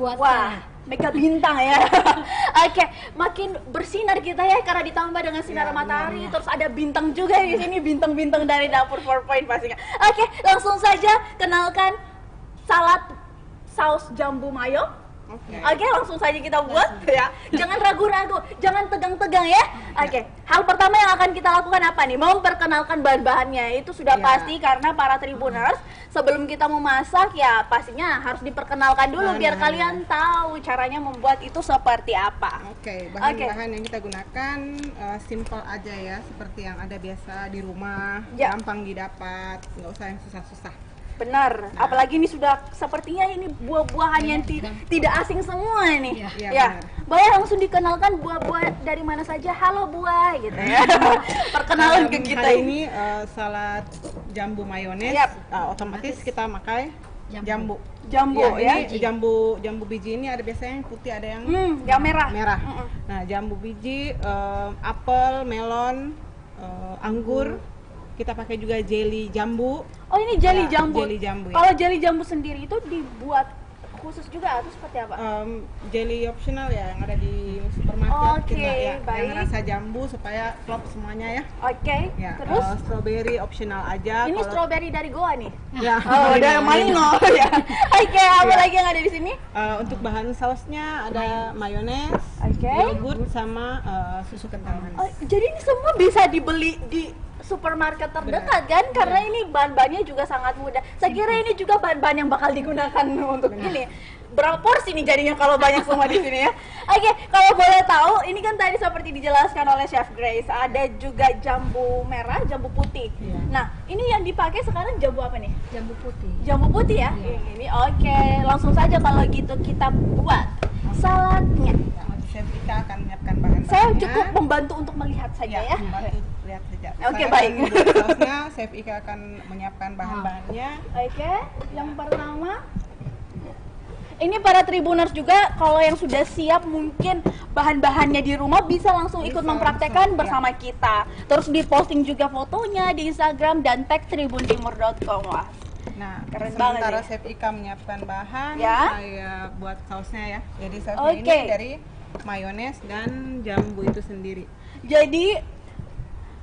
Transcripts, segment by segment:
buat Wah, mega bintang ya. Oke, makin bersinar kita ya karena ditambah dengan sinar matahari. Terus ada bintang juga di sini, bintang-bintang dari dapur 4 Point pastinya. Oke, langsung saja kenalkan salad saus jambu mayo. Oke, langsung saja kita buat ya. Jangan ragu-ragu, jangan tegang-tegang ya. Oke, hal pertama yang akan kita lakukan apa nih? Memperkenalkan bahan-bahannya. Itu sudah pasti karena para Tribuners sebelum kita memasak ya pastinya harus diperkenalkan dulu biar kalian tahu caranya membuat itu seperti apa. Oke, bahan-bahan yang kita gunakan simple aja ya, seperti yang ada biasa di rumah, gampang didapat, nggak usah yang susah-susah. Benar, apalagi ini sudah sepertinya ini buah-buahan yang tidak asing semua nih. Ya, boleh langsung dikenalkan buah-buah dari mana saja. Halo buah, gitu ya. Perkenalan ke kita ini salad jambu mayones. Otomatis kita pakai jambu. Jambu ya. Ini jambu biji ini ada biasanya yang putih, ada yang merah. Nah, jambu biji, apel, melon, anggur. Kita pakai juga jelly jambu. Oh, ini jelly jambu. Jelly jambu. Kalau jelly jambu sendiri itu dibuat khusus juga atau seperti apa? Jelly optional ya, yang ada di supermarket. Baik. Yang rasa jambu supaya klop semuanya ya. Ya, Terus strawberry optional aja. Ini strawberry dari Goa nih. Ya. Dari Mango ya. Apa lagi yang ada di sini? Untuk bahan sausnya ada mayones, yogurt sama susu kental manis. Jadi ini semua bisa dibeli di supermarket terdekat kan? Karena ini bahan-bahannya juga sangat mudah. Saya kira ini juga bahan-bahan yang bakal digunakan untuk ini. Berapa porsi nih jadinya kalau banyak semua di sini ya? Oke, kalau boleh tahu, ini kan tadi seperti dijelaskan oleh Chef Grace, ada juga jambu merah, jambu putih. Nah, ini yang dipakai sekarang jambu apa nih? Jambu putih. Jambu putih ya? Ini oke, langsung saja kalau gitu kita buat saladnya. Chef Ika akan menyiapkan bahan-bahannya. Saya cukup membantu untuk melihat saja ya. Lihat saja. Oke, baik. Sausnya Chef Ika akan menyiapkan bahan-bahannya. Oke, yang pertama ini para Tribuners juga kalau yang sudah siap mungkin bahan-bahannya di rumah bisa langsung ikut mempraktekkan bersama kita. Terus diposting juga fotonya di Instagram dan tag tribuntimur.com. Wah. Nah, keren sementara banget Chef Ika menyiapkan bahan, ya. saya buat sausnya ya. Jadi sausnya ini dari mayones dan jambu itu sendiri. Jadi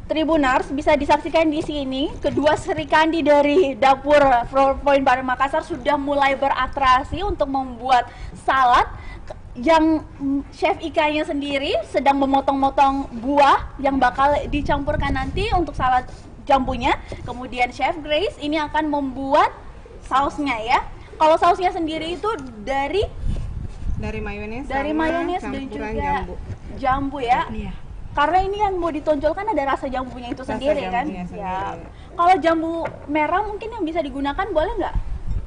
Tribuners bisa disaksikan di sini kedua Sri Kandi dari dapur 4 Point Bar Makassar sudah mulai beratraksi untuk membuat salad yang Chef Ika-nya sendiri sedang memotong-motong buah yang bakal dicampurkan nanti untuk salad jambunya. Kemudian Chef Grace ini akan membuat sausnya ya. Kalau sausnya sendiri itu dari mayones, dan juga jambu ya. Karena ini yang mau ditonjolkan ada rasa jambunya itu sendiri kan. Ya. Kalau jambu merah mungkin yang bisa digunakan boleh nggak?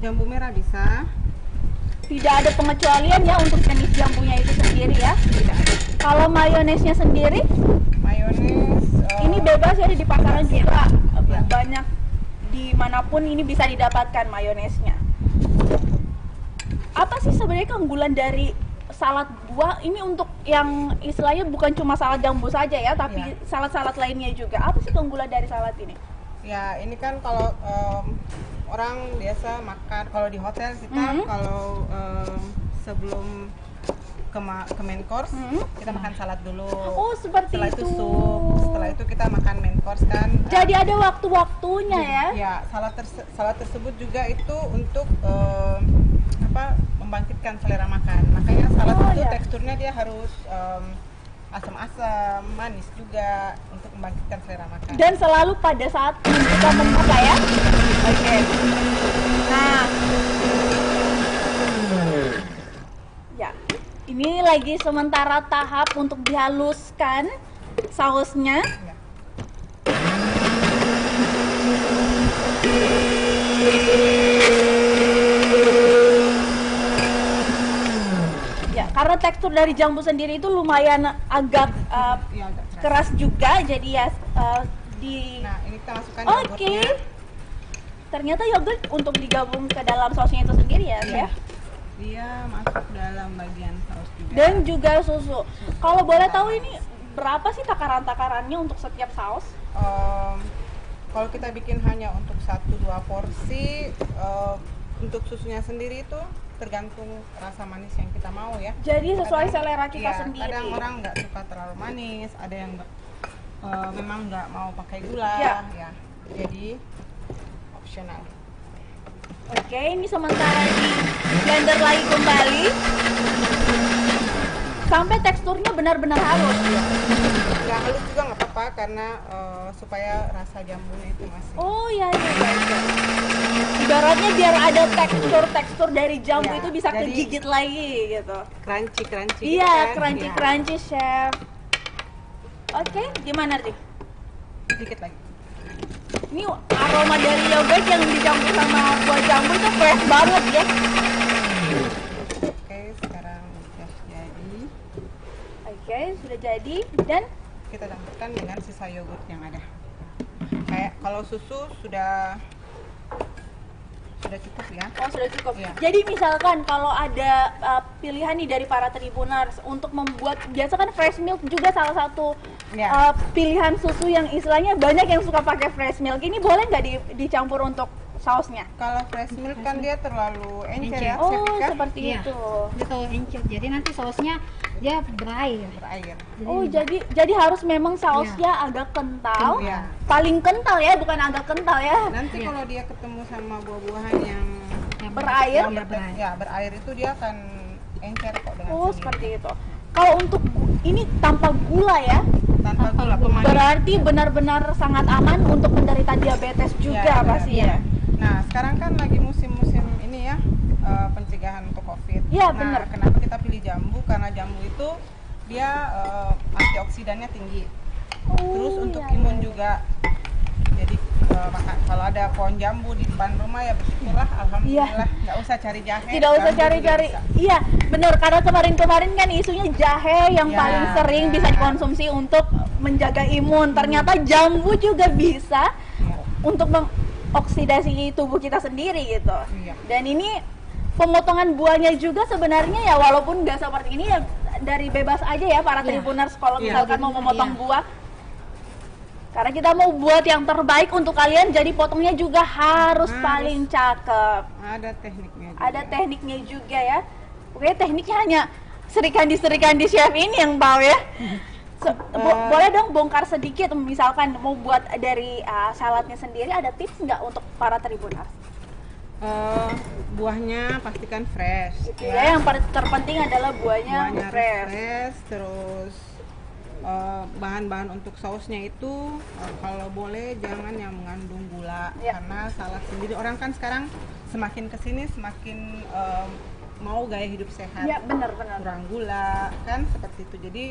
Jambu merah bisa. Tidak ada pengecualian ya untuk jenis jambunya itu sendiri ya. Tidak ada. Kalau mayonesnya sendiri? Mayones. Ini bebas ya di pasaran juga. Banyak dimanapun ini bisa didapatkan mayonesnya. Apa sih sebenarnya keunggulan dari salad buah ini untuk yang istilahnya bukan cuma salad jambu saja ya, tapi salad-salad lainnya juga. Apa sih keunggulan dari salad ini? Ya, ini kan kalau orang biasa makan kalau di hotel kita kalau sebelum ke main course kita makan salad dulu. Oh, seperti setelah itu sup, setelah itu kita makan main course kan. Jadi ada waktu-waktunya ya? Ya, salad tersebut juga itu untuk membangkitkan selera makan. Makanya salad itu teksturnya dia harus asam-asam, manis juga untuk membangkitkan selera makan. Dan selalu pada saat kita membuka ya. Oke. Nah, ya, ini lagi sementara tahap untuk dihaluskan sausnya. Ya, karena tekstur dari jambu sendiri itu lumayan agak keras juga, jadi ya Nah, ini kita masukkan yogurtnya. Ternyata yogurt untuk digabung ke dalam sausnya itu sendiri ya, ya. Dia masuk dalam bagian saus juga. Dan juga susu. Kalau boleh tahu ini berapa sih takaran-takarannya untuk setiap saus? Kalau kita bikin hanya untuk 1-2 porsi, untuk susunya sendiri itu tergantung rasa manis yang kita mau ya. Jadi sesuai Kadang- selera kita iya, sendiri. Kadang orang nggak suka terlalu manis, ada yang memang nggak mau pakai gula, Iya. ya. Jadi opsional. Oke, ini sementara di blender lagi kembali sampai teksturnya benar-benar halus. Nggak halus juga nggak apa-apa karena supaya rasa jambunya itu masih. Oh iya iya iya. Ibaratnya biar ada tekstur dari jambu Ya, itu bisa jadi- kegigit lagi gitu. Crunchy gitu Iya, kan. crunchy Iya. crunchy chef. Oke, gimana nih? Dikit lagi. Ini aroma dari yogurt yang dicampur sama buah jambu itu fresh banget ya. Oke, sekarang udah jadi. Oke, sudah jadi dan Kita campurkan dengan sisa yogurt yang ada. Kayak kalau susu sudah cukup ya. oh sudah cukup. Iya. Jadi misalkan kalau ada pilihan nih dari para tribuners untuk membuat, biasa kan fresh milk juga salah satu Iya. pilihan susu yang istilahnya banyak yang suka pakai fresh milk. Ini boleh nggak dicampur untuk sausnya? Kalau fresh milk kan dia terlalu encer ya, Oh, Chef, seperti Iya. itu. Dia kalau encer, jadi nanti sausnya dia berair. berair. Oh, jadi harus memang sausnya agak kental. Iya. Paling kental ya, bukan agak kental ya. Nanti Iya. kalau dia ketemu sama buah-buahan yang Berair? yang berair itu dia akan encer kok dengan Oh, sendiri. seperti itu. Kalau untuk ini tanpa gula ya, Tanpa gula pemanis. berarti benar-benar sangat aman untuk penderita diabetes juga Ya, benar. pasti ya. Nah, sekarang kan lagi musim-musim ini ya, pencegahan untuk COVID. Iya, nah, benar. kenapa kita pilih jambu? Karena jambu itu dia antioksidannya tinggi. Terus untuk iya, imun iya. juga. Jadi kalau ada pohon jambu di depan rumah ya bersyukurlah, alhamdulillah. Nggak usah cari jahe. Tidak usah jambu juga cari-cari. bisa. Iya, benar. Karena kemarin-kemarin kan isunya jahe yang Ya, paling sering bisa dikonsumsi untuk menjaga imun. Ternyata jambu juga bisa Iya. untuk mengoksidasi tubuh kita sendiri gitu. Iya. Dan ini pemotongan buahnya juga sebenarnya ya walaupun nggak seperti ini ya dari bebas aja ya para Iya. tribuners kalau Iya. misalkan mau memotong Iya. buah. Karena kita mau buat yang terbaik untuk kalian, jadi potongnya juga harus Harus. paling cakep. Ada tekniknya juga. Ada tekniknya juga ya. Oke, tekniknya hanya serikandi chef ini yang tahu ya. Boleh dong bongkar sedikit, misalkan mau buat dari saladnya sendiri, ada tips nggak untuk para tribuners? Buahnya pastikan fresh. Gitu ya, yang terpenting adalah buahnya, Buahnya harus fresh. terus bahan-bahan untuk sausnya itu kalau boleh jangan yang mengandung gula, Ya. karena salad sendiri orang kan sekarang semakin kesini semakin mau gaya hidup sehat, Ya, benar-benar. kurang gula kan seperti itu. Jadi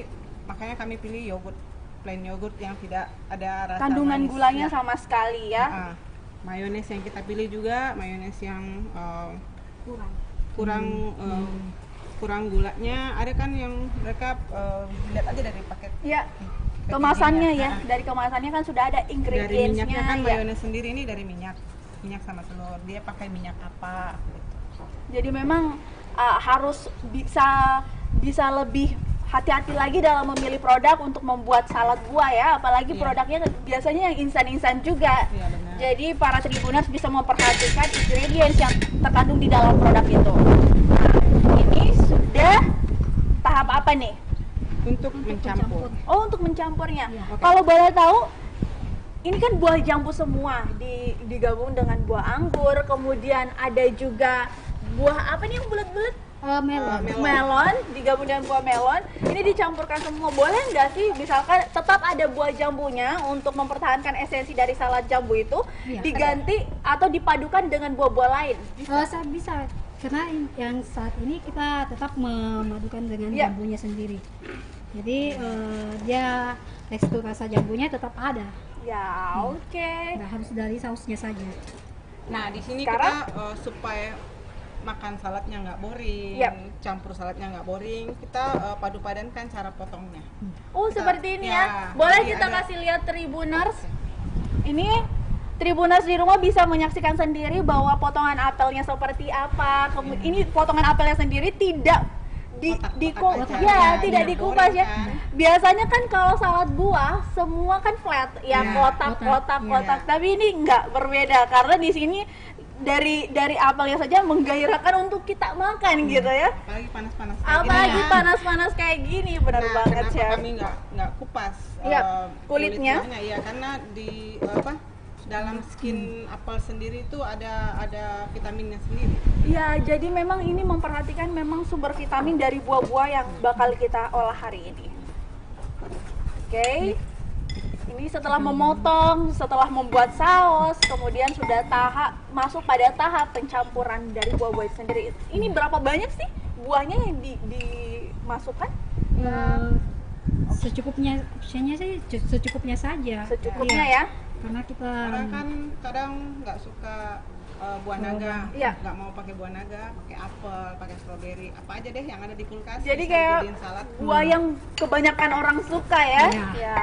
makanya kami pilih yogurt, plain yogurt yang tidak ada rasa Kandungan manis. gulanya Ya. sama sekali ya. Mayones yang kita pilih juga mayones yang Kurang. kurang gulanya. Ada kan yang mereka lihat aja dari paket Ya, kemasannya ya. packagingnya. Dari kemasannya kan sudah ada Dari ingredients-nya minyaknya kan ya. mayones sendiri ini dari minyak sama telur. Dia pakai minyak apa gitu. Jadi memang harus bisa lebih hati-hati lagi dalam memilih produk untuk membuat salad buah ya, apalagi Iya. produknya biasanya yang instan-instan juga. Iya, benar. Jadi para tribuners bisa memperhatikan ingredients yang terkandung di dalam produk itu. Nah, ini sudah tahap apa nih? Untuk mencampur. Oh, untuk mencampurnya. Iya. Oke. Kalau boleh tahu, ini kan buah jambu semua digabung dengan buah anggur, kemudian ada juga buah apa nih yang bulat-bulat? Melon. Melon digabung dengan buah melon. Ini dicampurkan semua. Boleh nggak sih misalkan tetap ada buah jambunya untuk mempertahankan esensi dari salad jambu itu, Iya. diganti atau dipadukan dengan buah-buah lain? Saya bisa, karena yang saat ini kita tetap memadukan dengan Iya. jambunya sendiri. Jadi dia tekstur rasa jambunya tetap ada. Ya, oke. Nggak harus dari sausnya saja. Nah, di sini Sekarang? kita supaya makan saladnya nggak boring, Yap. campur saladnya nggak boring, kita padu padankan cara potongnya. Oh, Kita- seperti ini ya. ya, Boleh jadi kita ada- kasih lihat tribuners. Ini tribuners di rumah bisa menyaksikan sendiri bahwa potongan apelnya seperti apa. Ini potongan apelnya sendiri tidak Kotak-kotak aja. ya, Ya, tidak iya, dikupas ya. goreng kan. Biasanya kan kalau salad buah semua kan flat, ya Iya, kotak-kotak iya. kotak. Tapi ini enggak berbeda karena di sini dari apelnya saja menggairahkan untuk kita makan gitu ya. Apalagi panas-panas kayak Apalagi gini ya. panas-panas kayak gini, benar Nah, banget kenapa chef. kami nggak kupas Iya, kulit kulitnya. buahnya? Ya karena di dalam skin apel sendiri itu ada vitaminnya sendiri. Ya, jadi memang ini memperhatikan memang sumber vitamin dari buah-buah yang bakal kita olah hari ini. Oke. Ini setelah memotong, setelah membuat saus, kemudian sudah masuk pada tahap pencampuran dari buah-buah itu sendiri. Ini berapa banyak sih buahnya yang dimasukkan? Secukupnya, opsinya sih secukupnya saja. Secukupnya Iya. ya. Karena kita Orang kan kadang nggak suka buah naga, Iya. nggak mau pakai buah naga, pakai apel, pakai stroberi, apa aja deh yang ada di kulkas. Jadi bisa kayak dijadiin salad. buah yang kebanyakan orang suka ya. Iya. Ya.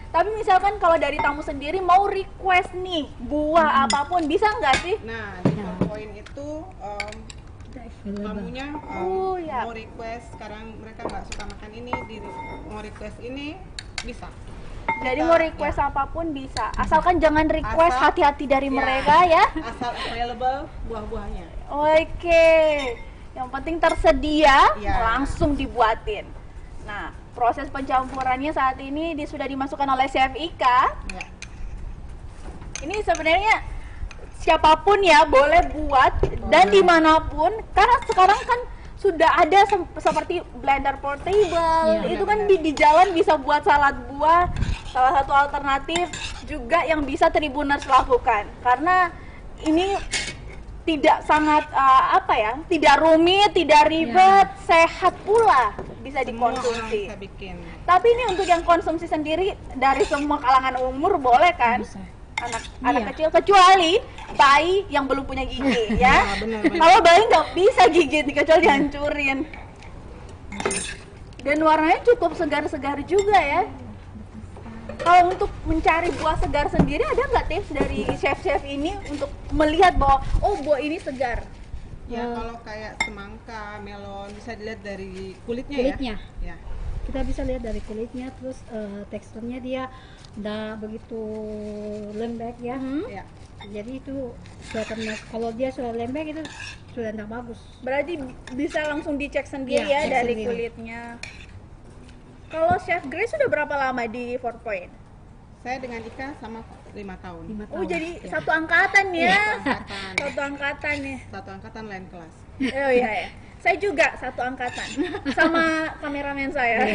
Tapi misalkan kalau dari tamu sendiri mau request nih buah apapun, bisa nggak sih? Nah, di PowerPoint itu tamunya Oh, ya. mau request, sekarang mereka nggak suka makan ini, mau request ini bisa. Jadi mau request apapun bisa, asalkan jangan request Asal- hati-hati dari Ya, mereka ya. Asal available buah-buahnya. Oke, yang penting tersedia Ya. langsung dibuatin. Nah, proses pencampurannya saat ini sudah dimasukkan oleh Chef Ika. Ya. Ini sebenarnya siapapun ya boleh buat dan dimanapun, karena sekarang kan sudah ada seperti blender portable. Iya, Itu kan benar-benar. di jalan bisa buat salad buah. Salah satu alternatif juga yang bisa Tribuners lakukan, karena ini tidak sangat tidak rumit, tidak ribet, sehat pula, bisa Semua orang dikonsumsi. bisa bikin. Tapi ini untuk yang konsumsi sendiri dari semua kalangan umur boleh kan? bisa. Anak Iya. kecil, kecuali bayi yang belum punya gigi ya. Nah, benar. Kalau bayi nggak bisa gigit kecuali dihancurin. Dan warnanya cukup segar-segar juga ya. Kalau untuk mencari buah segar sendiri, ada nggak tips dari chef-chef ini untuk melihat bahwa oh buah ini segar? Ya kalau kayak semangka, melon bisa dilihat dari kulitnya, Kulitnya. ya. Kita bisa lihat dari kulitnya, terus teksturnya dia nggak begitu lembek ya. Ya. Jadi itu kelihatan, kalau dia sudah lembek itu sudah tidak bagus. Berarti bisa langsung dicek sendiri Iya, ya cek dari sendiri. kulitnya. Kalau Chef Grace sudah berapa lama di Fort Point? Saya dengan Ika sama 5 tahun. 5 Oh tahun. jadi Ya. satu angkatan ya? Angkatan. Satu angkatan ya? Satu angkatan lain kelas. Oh iya ya. Saya juga satu angkatan sama kameramen saya.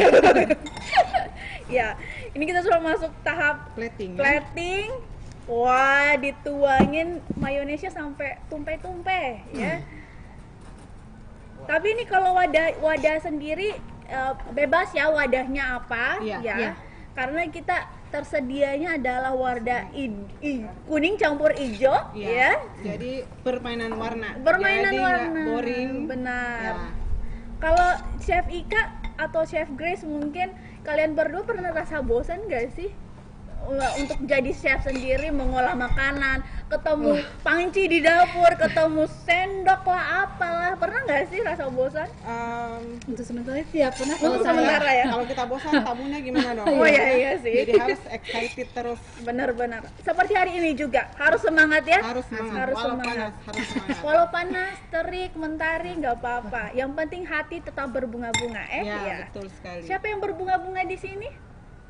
Ya, ini kita sudah masuk tahap Plating. Ya? plating. Wah, dituangin mayonesnya sampai tumpeh-tumpeh ya. Tapi ini kalau wadah sendiri bebas ya wadahnya apa Iya. ya. Iya. Karena kita tersedianya adalah wadah kuning campur hijau Iya. ya. Jadi permainan warna. Bermainan Jadi nggak warna. boring. Benar. Ya. Kalau Chef Ika atau Chef Grace, mungkin kalian berdua pernah rasa bosan gak sih untuk jadi chef sendiri, mengolah makanan, ketemu panci di dapur, ketemu sendok lah, apalah, pernah nggak sih rasa bosan? Untuk sementara tidak pernah. Untuk Kalau sementara ya. Kalau kita bosan, tamunya gimana dong? Oh iya sih. Jadi harus excited terus. Benar-benar. Seperti hari ini juga harus semangat ya. Harus semangat. Harus Walau semangat. panas, harus semangat. Walau panas, terik, mentari, nggak apa-apa. Yang penting hati tetap berbunga-bunga. Ya, Iya. betul sekali. Siapa yang berbunga-bunga di sini?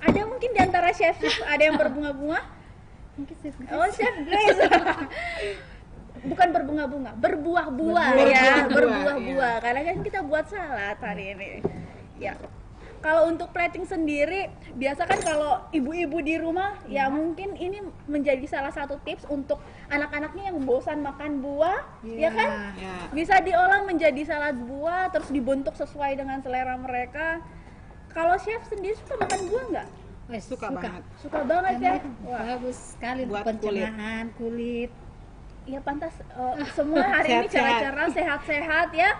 Ada mungkin di antara chef-chef ada yang berbunga-bunga? mungkin Chef Grace. Oh, Chef Grace. Bukan berbunga-bunga, berbuah-buah ya, Berbuah-buah, berbuah-buah. Karena kan kita buat salad hari ini. Ya. Kalau untuk plating sendiri, biasa kan kalau ibu-ibu di rumah, ya mungkin ini menjadi salah satu tips untuk anak-anaknya yang bosan makan buah, ya kan? Ya. Bisa diolah menjadi salad buah, terus dibentuk sesuai dengan selera mereka. Kalau chef sendiri suka makan buah nggak? Suka banget. Suka banget Karena ya? itu Wah. bagus sekali untuk Buat pencernaan kulit. Ya pantas semua hari ini Sehat-sehat. cara-cara sehat-sehat ya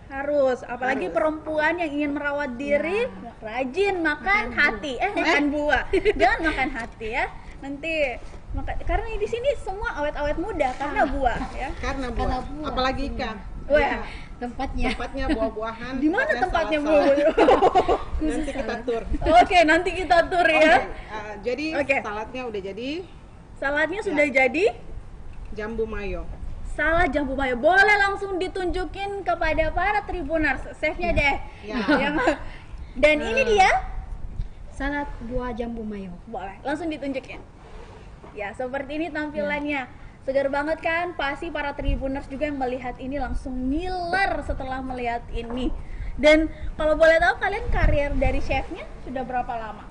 harus, apalagi Harus. perempuan yang ingin merawat diri, rajin makan hati, makan buah, jangan makan hati ya. Nanti karena di sini semua awet-awet muda karena buah ya. Karena Karena buah. buah. Apalagi ikan. Wah, Tempatnya. Tempatnya buah-buahan. di mana tempatnya salad-salad. buah? Nanti kita tur. Oke, nanti kita tur ya. Oke, jadi Oke. saladnya udah jadi. Saladnya sudah jadi. jambu mayo. Salad jambu mayo. Boleh langsung ditunjukin kepada para Tribuners. Chefnya deh. Ya. Dan ini dia. Salad buah jambu mayo. Boleh, langsung ditunjukin. Ya, seperti ini tampilannya. Segar banget kan? Pasti para Tribuners juga yang melihat ini langsung ngiler setelah melihat ini. Dan kalau boleh tahu kalian karir dari chefnya sudah berapa lama?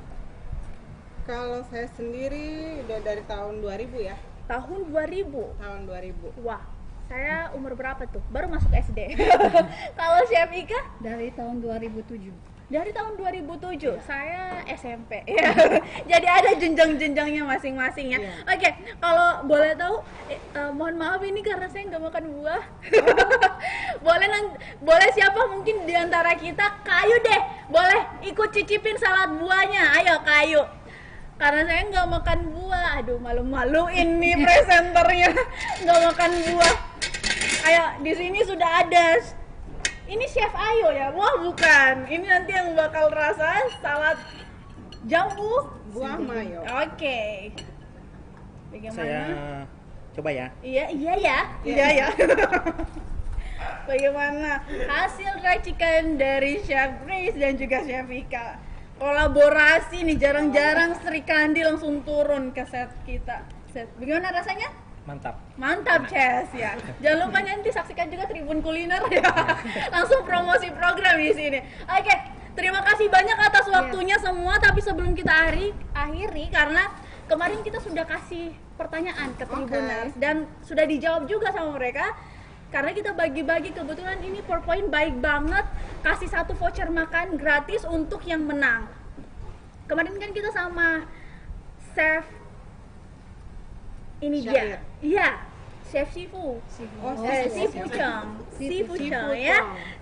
Kalau saya sendiri udah dari tahun 2000 ya. Tahun 2000. Tahun 2000. Wah, saya umur berapa tuh? Baru masuk SD. Kalau Chef Ika? Dari tahun 2007. Dari tahun 2007, saya SMP. Ya. Jadi ada jenjang-jenjangnya masing-masing ya. Iya. Oke, kalau boleh tahu, mohon maaf ini karena saya nggak makan buah. boleh siapa mungkin di antara kita kayu deh, boleh ikut cicipin salad buahnya. Ayo kayu. Karena saya nggak makan buah. Aduh, malu-maluin nih presenternya nggak makan buah. Ayo, di sini sudah ada. Ini Chef Ayo ya? Wah bukan, ini nanti yang bakal rasa salad jambu Buah mayo. Oke. Bagaimana? Saya coba ya. Iya ya. Bagaimana hasil racikan dari Chef Grace dan juga Chef Ika? Kolaborasi nih, jarang-jarang Sri Kandi langsung turun ke set kita. Bagaimana rasanya? Mantap Ces ya. Jangan lupa nanti saksikan juga Tribun Kuliner ya. Langsung promosi program di sini. Oke, terima kasih banyak atas waktunya semua. Tapi sebelum kita akhiri karena kemarin kita sudah kasih pertanyaan ke Tribuners dan sudah dijawab juga sama mereka. Karena kita bagi-bagi, kebetulan ini PowerPoint baik banget, kasih satu voucher makan gratis untuk yang menang. Kemarin kan kita sama Chef ini dia. Iya, Chef Sifu. Sifu Chong. Sifu Chong ya.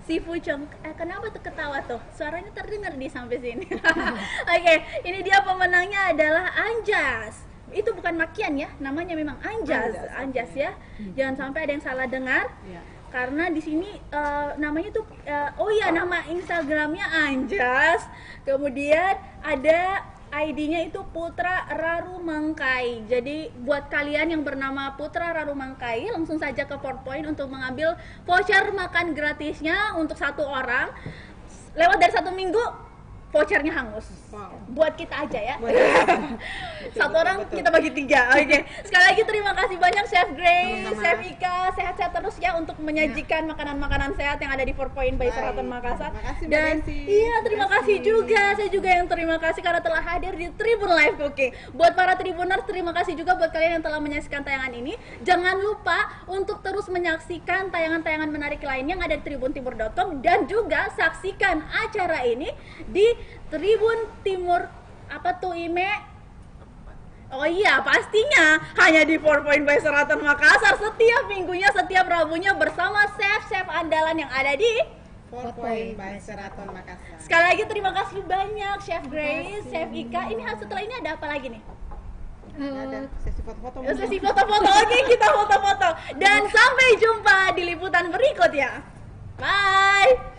Sifu Chong. Kenapa tuh ketawa tuh? Suaranya terdengar di sampai sini. Oke, ini dia pemenangnya adalah Anjas. Itu bukan makian ya, namanya memang Anjas. Anjas ya. Jangan sampai ada yang salah dengar. Karena di sini namanya tuh nama Instagramnya Anjas. Kemudian ada ID-nya itu Putra Raru Mangkai. Jadi buat kalian yang bernama Putra Raru Mangkai, langsung saja ke PowerPoint untuk mengambil voucher makan gratisnya untuk satu orang. Lewat dari 1 minggu, vouchernya hangus. Wow. Buat kita aja ya. Satu orang kita bagi 3. Oke. Sekali lagi terima kasih banyak Chef Grace, Sama-sama. Chef Ika, sehat-sehat terus ya untuk menyajikan makanan-makanan sehat yang ada di PowerPoint by Baik. Seraton Makassar. Terima kasih, Mbak Dan Desi. iya, terima kasih juga. Saya juga yang terima kasih karena telah hadir di Tribun Live Cooking. Buat para Tribuners, terima kasih juga buat kalian yang telah menyaksikan tayangan ini. Jangan lupa untuk terus menyaksikan tayangan-tayangan menarik lainnya yang ada di tribuntimur.com dan juga saksikan acara ini di Tribun Timur apa tuh Ime? Oh iya, pastinya hanya di PowerPoint by Seraton Makassar setiap minggunya, setiap Rabunya bersama chef-chef andalan yang ada di 4 Point by Seraton Makassar. Sekali lagi terima kasih banyak Chef Grace, Chef Ika. Ini setelah ini ada apa lagi nih? Ada sesi foto-foto. Sesi foto-foto. Oke, kita foto-foto. Dan sampai jumpa di liputan berikut ya. Bye.